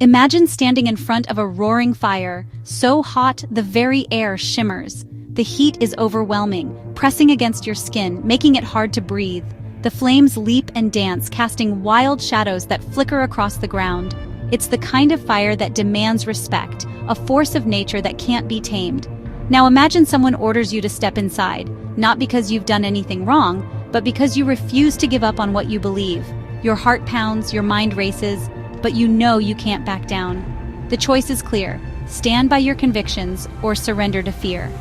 Imagine standing in front of a roaring fire, so hot the very air shimmers. The heat is overwhelming, pressing against your skin, making it hard to breathe. The flames leap and dance, casting wild shadows that flicker across the ground. It's the kind of fire that demands respect, a force of nature that can't be tamed. Now imagine someone orders you to step inside, not because you've done anything wrong, but because you refuse to give up on what you believe. Your heart pounds, your mind races, but you know you can't back down. The choice is clear: stand by your convictions or surrender to fear.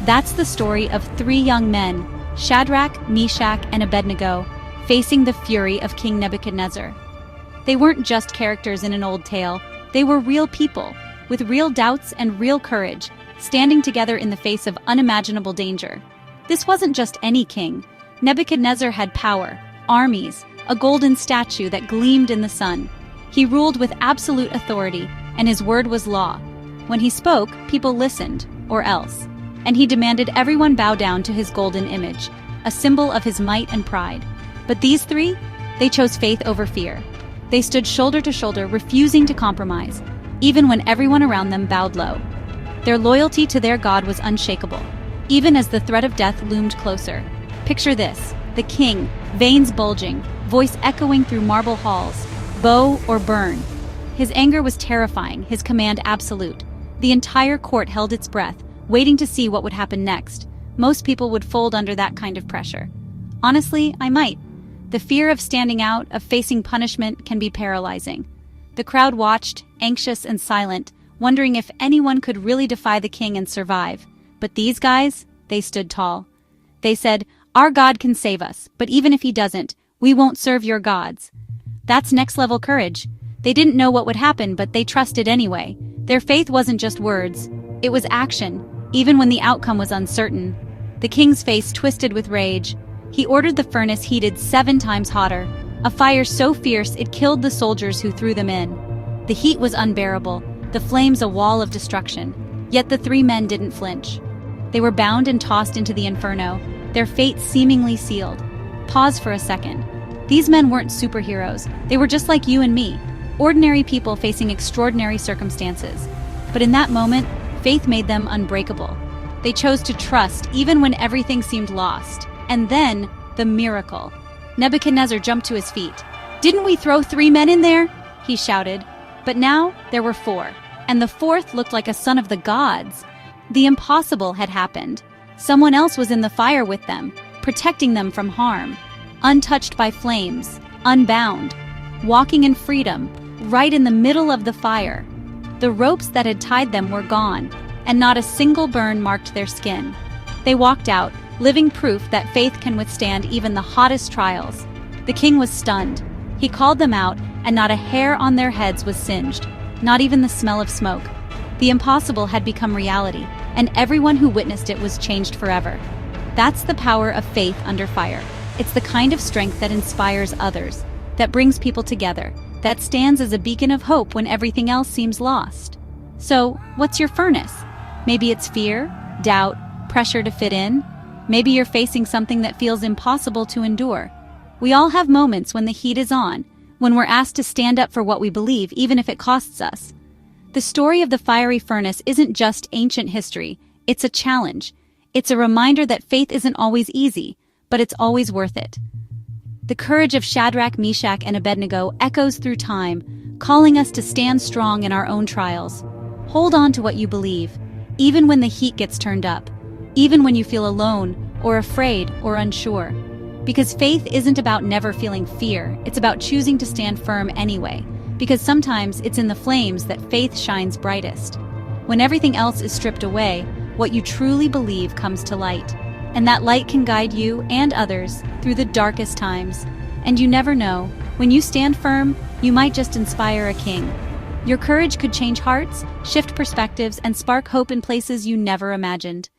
That's the story of three young men, Shadrach, Meshach, and Abednego, facing the fury of King Nebuchadnezzar. They weren't just characters in an old tale, they were real people, with real doubts and real courage, standing together in the face of unimaginable danger. This wasn't just any king. Nebuchadnezzar had power, armies, a golden statue that gleamed in the sun. He ruled with absolute authority, and his word was law. When he spoke, people listened, or else. And he demanded everyone bow down to his golden image, a symbol of his might and pride. But these three, they chose faith over fear. They stood shoulder to shoulder, refusing to compromise, even when everyone around them bowed low. Their loyalty to their God was unshakable, even as the threat of death loomed closer. Picture this: the king, veins bulging, voice echoing through marble halls, bow or burn. His anger was terrifying, his command absolute. The entire court held its breath, waiting to see what would happen next. Most people would fold under that kind of pressure. Honestly, I might. The fear of standing out, of facing punishment, can be paralyzing. The crowd watched, anxious and silent, wondering if anyone could really defy the king and survive. But these guys, they stood tall. They said, "Our God can save us, but even if he doesn't, we won't serve your gods." That's next-level courage. They didn't know what would happen, but they trusted anyway. Their faith wasn't just words, it was action, even when the outcome was uncertain. The king's face twisted with rage. He ordered the furnace heated 7 times hotter, a fire so fierce it killed the soldiers who threw them in. The heat was unbearable, the flames a wall of destruction. Yet the 3 men didn't flinch. They were bound and tossed into the inferno, their fate seemingly sealed. Pause for a second. These men weren't superheroes, they were just like you and me, ordinary people facing extraordinary circumstances. But in that moment, faith made them unbreakable. They chose to trust even when everything seemed lost. And then, the miracle. Nebuchadnezzar jumped to his feet. "Didn't we throw 3 men in there?" he shouted. But now, there were 4, and the 4th looked like a son of the gods. The impossible had happened. Someone else was in the fire with them, protecting them from harm. Untouched by flames, unbound, walking in freedom, right in the middle of the fire. The ropes that had tied them were gone, and not a single burn marked their skin. They walked out, living proof that faith can withstand even the hottest trials. The king was stunned. He called them out, and not a hair on their heads was singed, not even the smell of smoke. The impossible had become reality, and everyone who witnessed it was changed forever. That's the power of faith under fire. It's the kind of strength that inspires others, that brings people together, that stands as a beacon of hope when everything else seems lost. So, what's your furnace? Maybe it's fear, doubt, pressure to fit in. Maybe you're facing something that feels impossible to endure. We all have moments when the heat is on, when we're asked to stand up for what we believe, even if it costs us. The story of the fiery furnace isn't just ancient history, it's a challenge. It's a reminder that faith isn't always easy, but it's always worth it. The courage of Shadrach, Meshach, and Abednego echoes through time, calling us to stand strong in our own trials. Hold on to what you believe, even when the heat gets turned up, even when you feel alone, or afraid, or unsure. Because faith isn't about never feeling fear, it's about choosing to stand firm anyway. Because sometimes it's in the flames that faith shines brightest. When everything else is stripped away, what you truly believe comes to light. And that light can guide you and others through the darkest times. And you never know, when you stand firm, you might just inspire a king. Your courage could change hearts, shift perspectives, and spark hope in places you never imagined.